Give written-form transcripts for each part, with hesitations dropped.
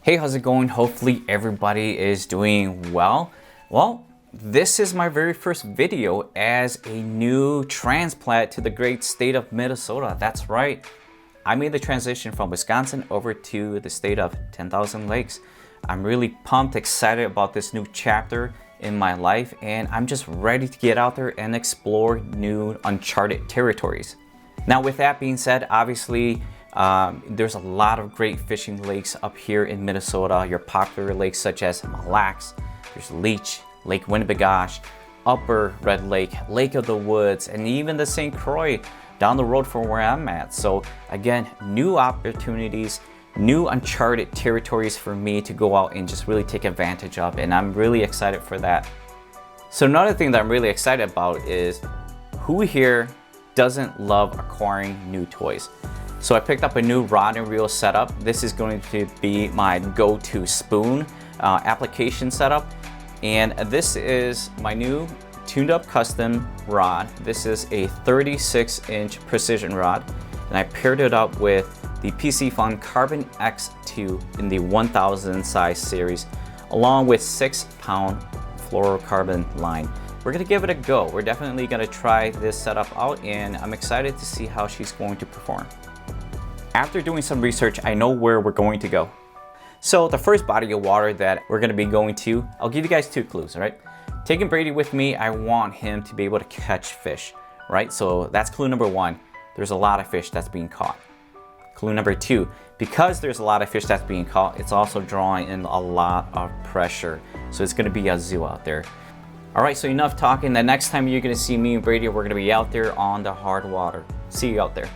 Hey, how's it going? Hopefully everybody is doing well. Well, this is my very first video as a new transplant to the great state of Minnesota. That's right. I made the transition from Wisconsin over to the state of 10,000 lakes. I'm really pumped, excited about this new chapter in my life, and I'm just ready to get out there and explore new uncharted territories. Now, with that being said, obviously, there's a lot of great fishing lakes up here in Minnesota. Your popular lakes such as Mille Lacs, there's Leech, Lake Winnebagoche, Upper Red Lake, Lake of the Woods, and even the St. Croix down the road from where I'm at. So again, new opportunities, new uncharted territories for me to go out and just really take advantage of, and I'm really excited for that. So another thing that I'm really excited about is who here doesn't love acquiring new toys? So I picked up a new rod and reel setup. This is going to be my go-to spoon application setup. And this is my new tuned up custom rod. This is a 36-inch precision rod. And I paired it up with the PC Fun Carbon X2 in the 1000 size series, along with 6-pound fluorocarbon line. We're gonna give it a go. We're definitely gonna try this setup out, and I'm excited to see how she's going to perform. After doing some research, I know where we're going to go. So the first body of water that we're gonna be going to, I'll give you guys 2 clues, all right? Taking Brady with me, I want him to be able to catch fish, right? So that's clue number 1. There's a lot of fish that's being caught. Clue number 2, because there's a lot of fish that's being caught, it's also drawing in a lot of pressure. So it's gonna be a zoo out there. All right, so enough talking. The next time you're gonna see me and Brady, we're gonna be out there on the hard water. See you out there.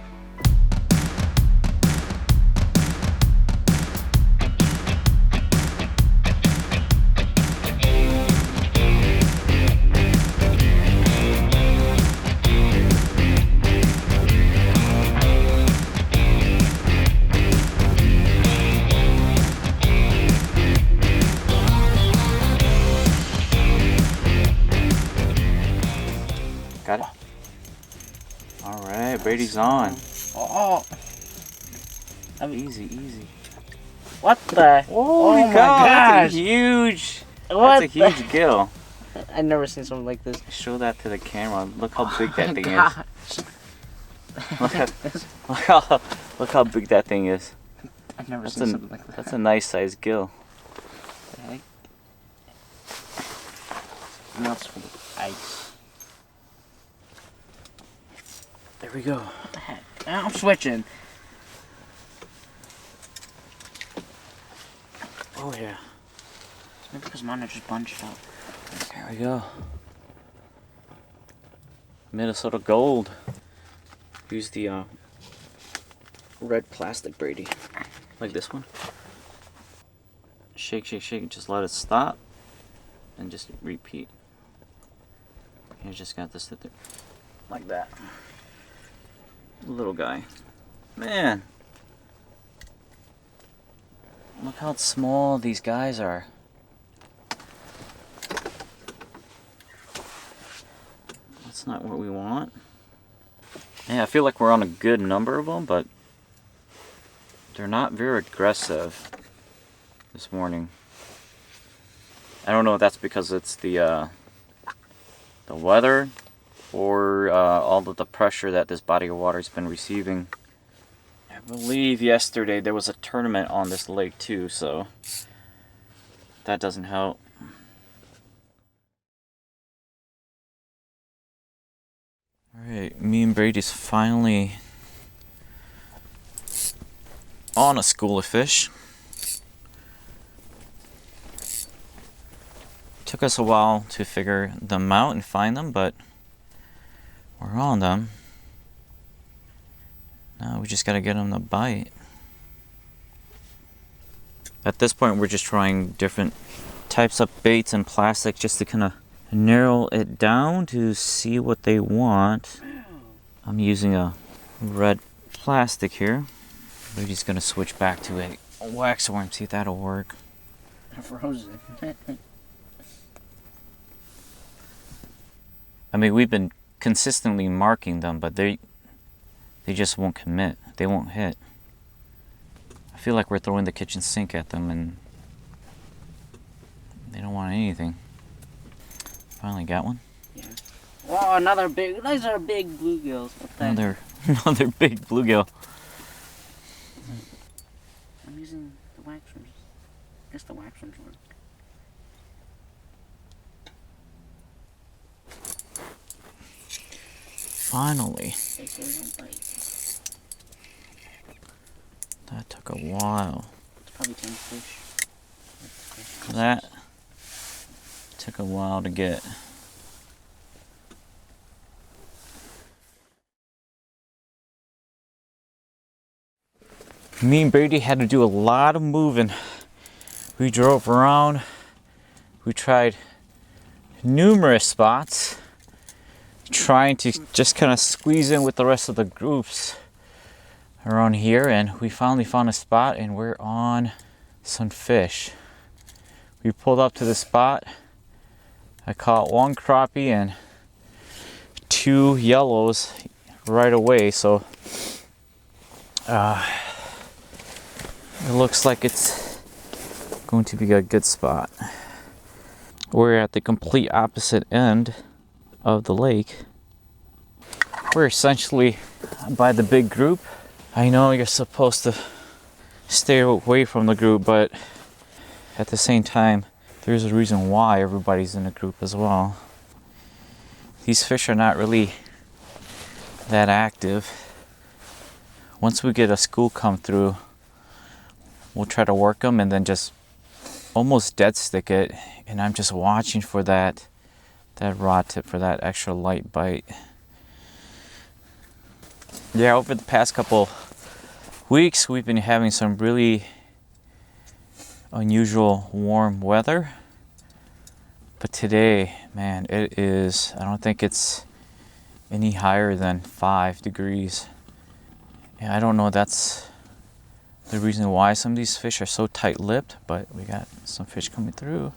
Got it? All right, Brady's on. Oh, Easy, easy. what the? Holy oh my cow, gosh! that's a huge, What that's a huge gill. I've never seen something like this. Show that to the camera. Look how big that thing Gosh. is. Look how big that thing is. I've never That's seen something like that. That's a nice sized gill. The heck? Nuts full of ice. There we go. What the heck? I'm switching. Oh yeah. Maybe because mine are just bunched up. There we go. Minnesota Gold. Use the red plastic, Brady. Like this one. Shake, shake, shake. Just let it stop. And just repeat. You just got this like that. Little guy. Man. Look how small these guys are. That's not what we want. Yeah, I feel like we're on a good number of them, but they're not very aggressive this morning. I don't know if that's because it's the weather or all of the pressure that this body of water has been receiving. I believe yesterday there was a tournament on this lake too, so that doesn't help. Alright, me and Brady's finally on a school of fish. Took us a while to figure them out and find them, but we're on them. Now we just gotta get them to bite. At this point, we're just trying different types of baits and plastic just to kind of narrow it down to see what they want. I'm using a red plastic here. We're just gonna switch back to a wax worm, see if that'll work. Frozen. I mean, we've been consistently marking them, but they just won't commit. They won't hit. I feel like we're throwing the kitchen sink at them and they don't want anything. Finally got one. Yeah. Oh, another big. These are big bluegills. What the heck? Another big bluegill. I'm using the wax worms. I guess the wax worms work. Finally. They say don't bite. That took a while. It's probably 10 fish. That took a while to get. Me and Brady had to do a lot of moving. We drove around. We tried numerous spots, trying to just kind of squeeze in with the rest of the groups around here, and we finally found a spot and we're on some fish. We pulled up to the spot. I caught one crappie and 2 yellows right away, so it looks like it's going to be a good spot. We're at the complete opposite end of the lake. We're essentially by the big group. I know you're supposed to stay away from the group, but at the same time, there's a reason why everybody's in a group as well. These fish are not really that active. Once we get a school come through, we'll try to work them and then just almost dead stick it. And I'm just watching for that rod tip for that extra light bite. Yeah, over the past couple weeks, we've been having some really unusual warm weather. But today, man, it is, I don't think it's any higher than 5 degrees. And I don't know, that's the reason why some of these fish are so tight-lipped, but we got some fish coming through.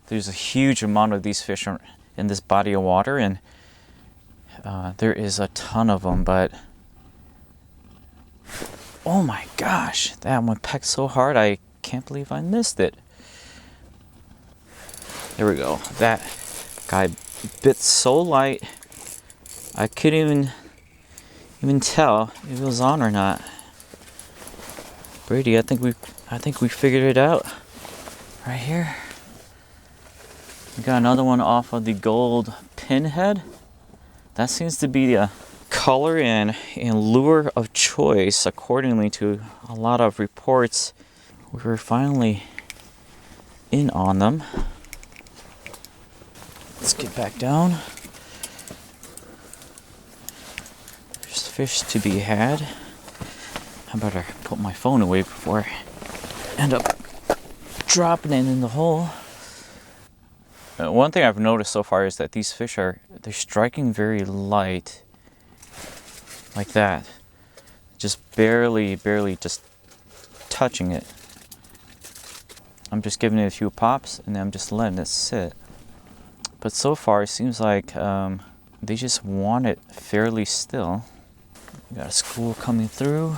There's a huge amount of these fish in this body of water, and there is a ton of them, but oh my gosh, that one pecked so hard, I can't believe I missed it. There we go. That guy bit so light, I couldn't even tell if it was on or not. Brady, I think we figured it out right here. We got another one off of the gold pinhead. That seems to be the color and lure of choice accordingly to a lot of reports. We're finally in on them. Let's get back down. There's fish to be had. I better put my phone away before I end up dropping it in the hole. One thing I've noticed so far is that these fish they're striking very light, like that. Just barely just touching it. I'm just giving it a few pops and then I'm just letting it sit. But so far it seems like they just want it fairly still. We got a school coming through.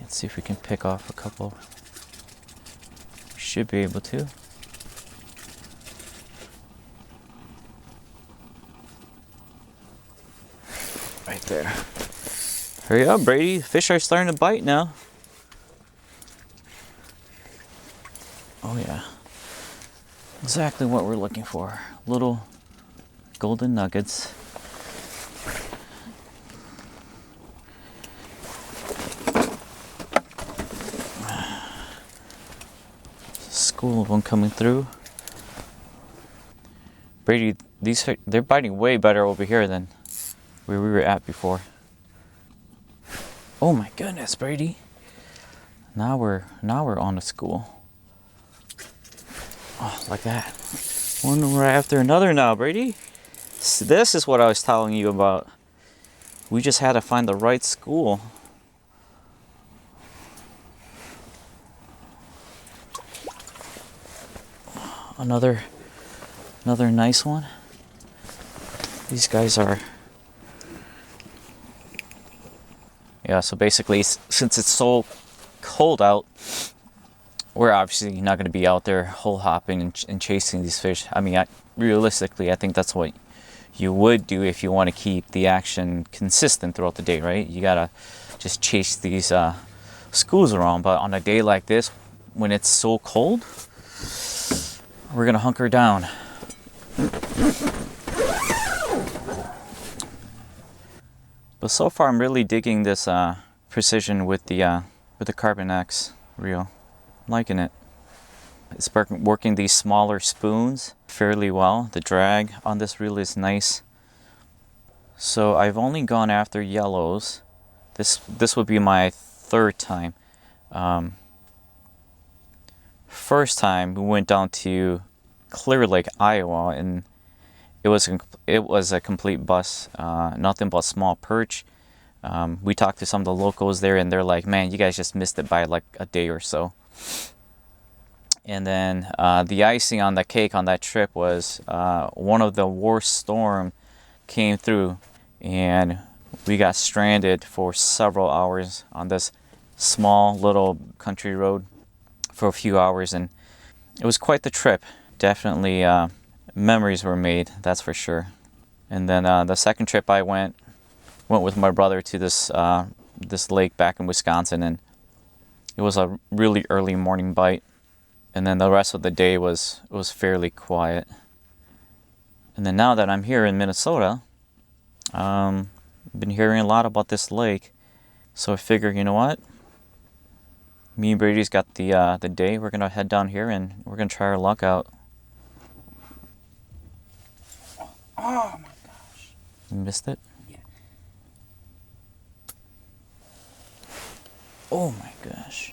Let's see if we can pick off a couple. We should be able to. Right there. Hurry up, Brady. Fish are starting to bite now. Oh yeah. Exactly what we're looking for. Little golden nuggets. School of them coming through. Brady, they're biting way better over here than where we were at before. Oh my goodness, Brady. Now we're on to school. Oh, like that. One right after another now, Brady. So this is what I was telling you about. We just had to find the right school. Another nice one. These guys are Yeah, so basically, since it's so cold out, we're obviously not going to be out there hole hopping and chasing these fish. I mean, realistically, I think that's what you would do if you want to keep the action consistent throughout the day, right? You gotta just chase these schools around. But on a day like this, when it's so cold, we're gonna hunker down. But so far, I'm really digging this precision with the Carbon X reel. I'm liking it. It's working these smaller spoons fairly well. The drag on this reel is nice. So I've only gone after yellows. This would be my third time. First time we went down to Clear Lake, Iowa, and it was a complete bust. Nothing but small perch. We talked to some of the locals there, and they're like, "Man, you guys just missed it by like a day or so." And then the icing on the cake on that trip was one of the worst storm came through, and we got stranded for several hours on this small little country road for a few hours, and it was quite the trip. Definitely memories were made, that's for sure. And then the second trip I went with my brother to this lake back in Wisconsin, and it was a really early morning bite. And then the rest of the day was fairly quiet. And then now that I'm here in Minnesota, I've been hearing a lot about this lake, so I figure, you know what? Me and Brady's got the day. We're gonna head down here and we're gonna try our luck out. Oh my gosh! You missed it? Yeah. Oh my gosh!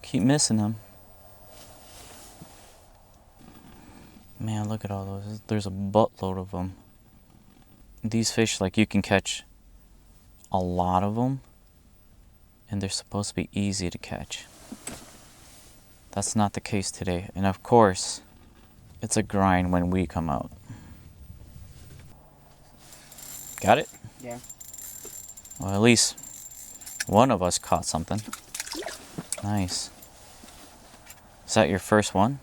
Keep missing them. Man, look at all those. There's a buttload of them. These fish, like, you can catch a lot of them, and they're supposed to be easy to catch. That's not the case today. And of course, it's a grind when we come out. Got it? Yeah. Well, at least one of us caught something. Nice. Is that your first one?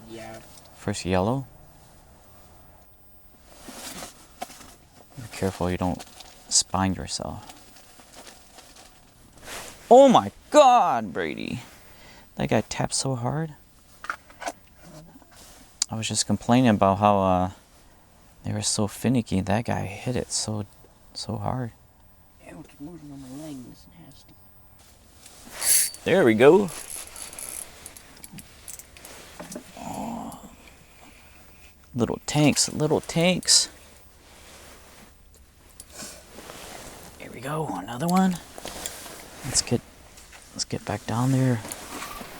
Yeah. First yellow? Be careful you don't spine yourself. Oh my God, Brady. That guy tapped so hard. I was just complaining about how they were so finicky. That guy hit it so hard. Yeah, what's moving on my leg is nasty. There we go. Oh. Little tanks, little tanks. Here we go, another one. Let's get back down there.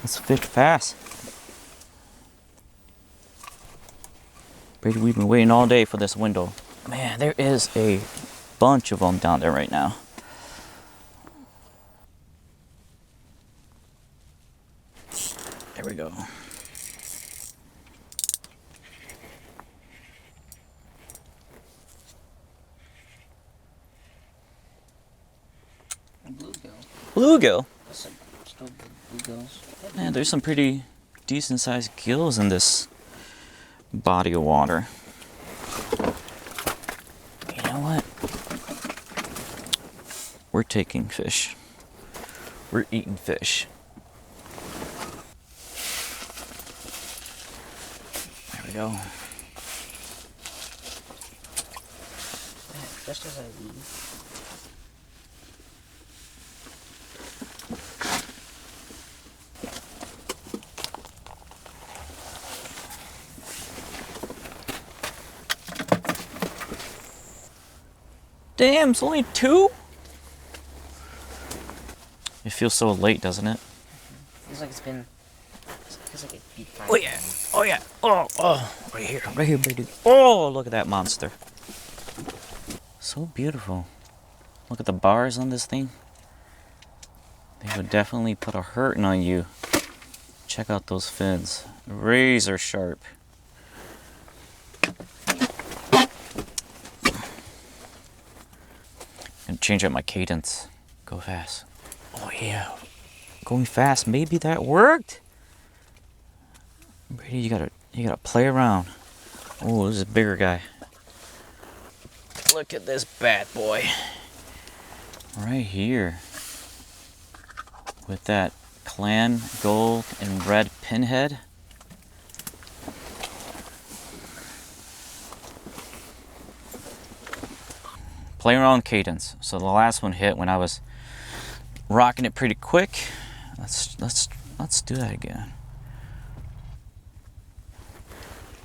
Let's fish fast. Brady, we've been waiting all day for this window. Man, there is a bunch of them down there right now. There we go. Bluegill. Bluegill? That's still good bluegills. Man, there's some pretty decent sized gills in this body of water. You know what? We're taking fish. We're eating fish. There we go. Just as I leave. Damn, it's only 2? It feels so late, doesn't it? Feels like it's been. Feels like it beat 5. Oh yeah, oh yeah, oh, right here, baby. Oh, look at that monster. So beautiful. Look at the bars on this thing. They would definitely put a hurting on you. Check out those fins, razor sharp. change up my cadence. Go fast. Oh yeah, going fast. Maybe that worked. Brady, you gotta play around. Oh, this is a bigger guy. Look at this bad boy. Right here. With that clan gold and red pinhead. Play around cadence. So the last one hit when I was rocking it pretty quick. Let's do that again.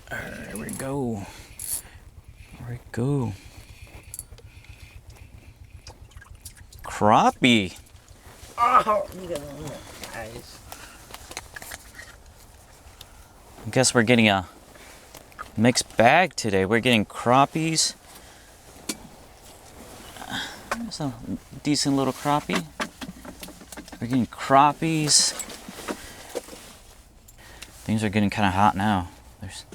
There we go. There we go. Crappie. Oh, you got one guys. I guess we're getting a mixed bag today. We're getting crappies. There's a decent little crappie. We're getting crappies. Things are getting kind of hot now. There's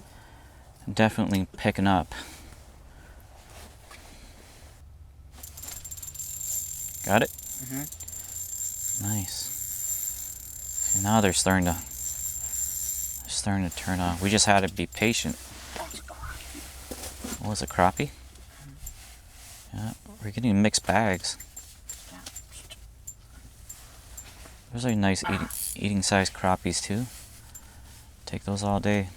definitely picking up. Got it? Nice. See, now they're starting to turn on. We just had to be patient. What was it, crappie? Yeah, we're getting mixed bags. Those are nice eating size crappies too. Take those all day.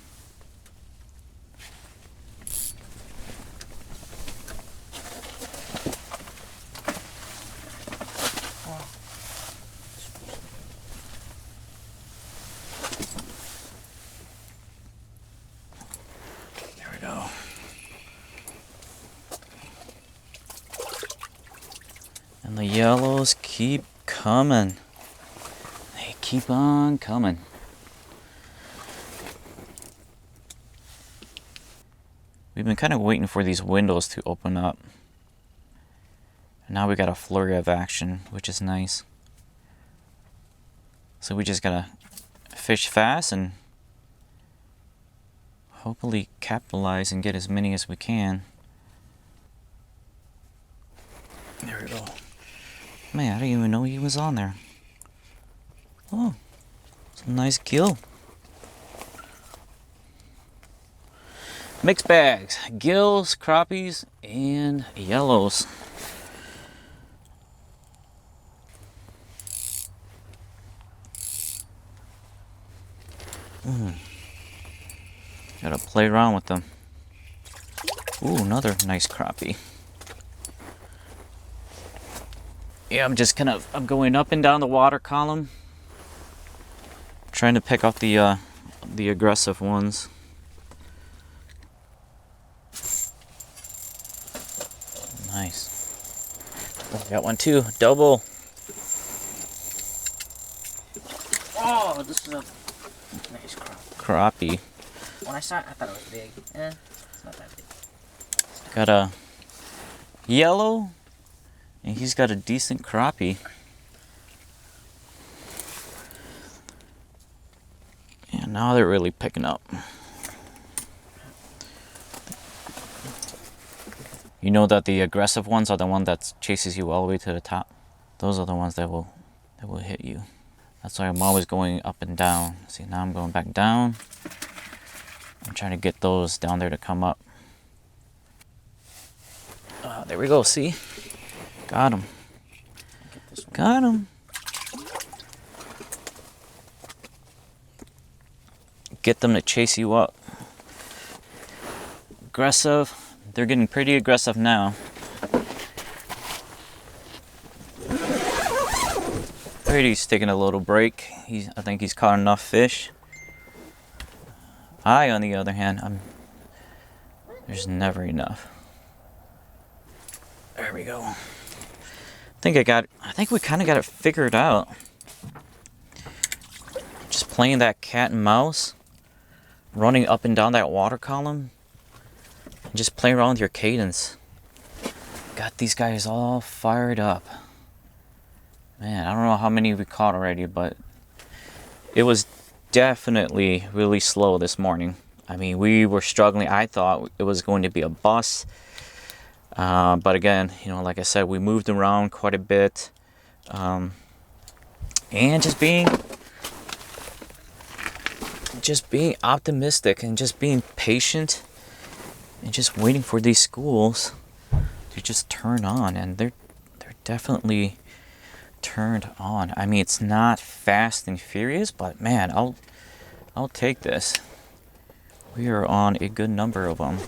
There we go. And the yellows keep coming. They keep on coming. We've been kind of waiting for these windows to open up. And now we got a flurry of action, which is nice. So we just gotta fish fast and hopefully capitalize and get as many as we can. There we go. Man, I didn't even know he was on there. Oh, it's a nice gill. Mixed bags, gills, crappies, and yellows. Gotta play around with them. Ooh, another nice crappie. Yeah, I'm going up and down the water column, trying to pick out the aggressive ones. Nice. Oh, got one too. Double. Oh, this is a nice Crappie. When I saw it, I thought it was big. It's not that big. Got a yellow, and he's got a decent crappie. Yeah, now they're really picking up. You know that the aggressive ones are the one that chases you all the way to the top. Those are the ones that will hit you. That's why I'm always going up and down. See, now I'm going back down. I'm trying to get those down there to come up. There we go, see? Got him. Got him. Get them to chase you up. Aggressive. They're getting pretty aggressive now. Brady's taking a little break. I think he's caught enough fish. I, on the other hand, there's never enough. There we go. I think we kind of got it figured out. Just playing that cat and mouse, running up and down that water column, and just playing around with your cadence. Got these guys all fired up. Man, I don't know how many we caught already, but it was definitely really slow this morning. I mean, we were struggling. I thought it was going to be a bust. But again, you know, like I said, we moved around quite a bit, and just being optimistic and just being patient and just waiting for these schools to just turn on, and they're definitely turned on. I mean, it's not fast and furious, but man, I'll take this. We are on a good number of them.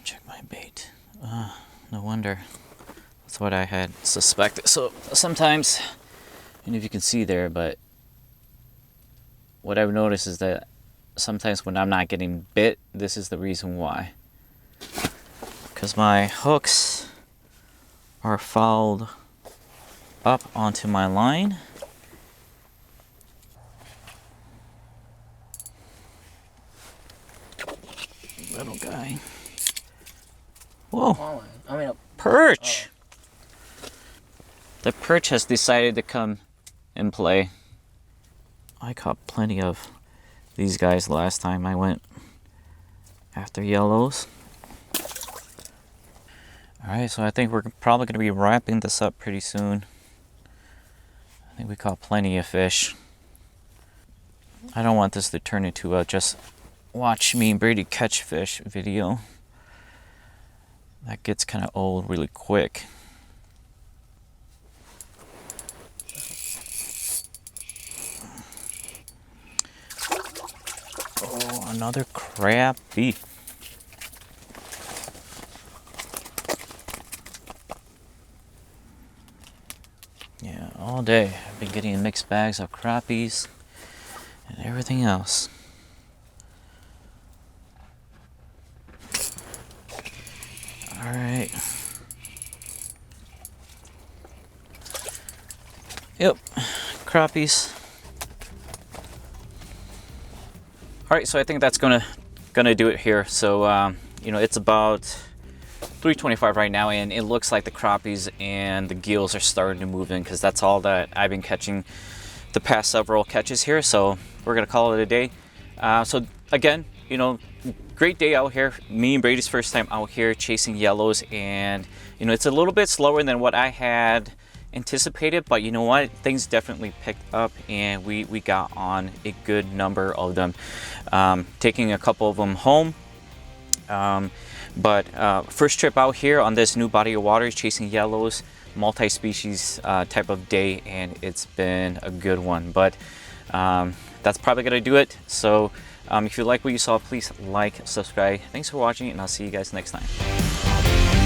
Check my bait. No wonder. That's what I had suspected. So sometimes, I don't know if you can see there, but what I've noticed is that sometimes when I'm not getting bit, this is the reason why. Because my hooks are fouled up onto my line. Little guy. Whoa. I mean, Perch! The perch has decided to come and play. I caught plenty of these guys last time I went after yellows. Alright, so I think we're probably going to be wrapping this up pretty soon. I think we caught plenty of fish. I don't want this to turn into a just watch me and Brady catch fish video. That gets kind of old really quick. Oh, another crab beef. Yeah, all day I've been getting mixed bags of crappies and everything else. All right. Yep, crappies. All right, so I think that's gonna do it here. So you know, it's about 3:25 right now, and it looks like the crappies and the gills are starting to move in, because that's all that I've been catching the past several catches here. So we're gonna call it a day. So again, you know, great day out here. Me and Brady's first time out here chasing yellows, and you know, it's a little bit slower than what I had anticipated, but you know what, things definitely picked up, and we got on a good number of them, taking a couple of them home. But first trip out here on this new body of water, chasing yellows, multi-species type of day, and it's been a good one. But that's probably gonna do it. So if you like what you saw, please like, subscribe. Thanks for watching, and I'll see you guys next time.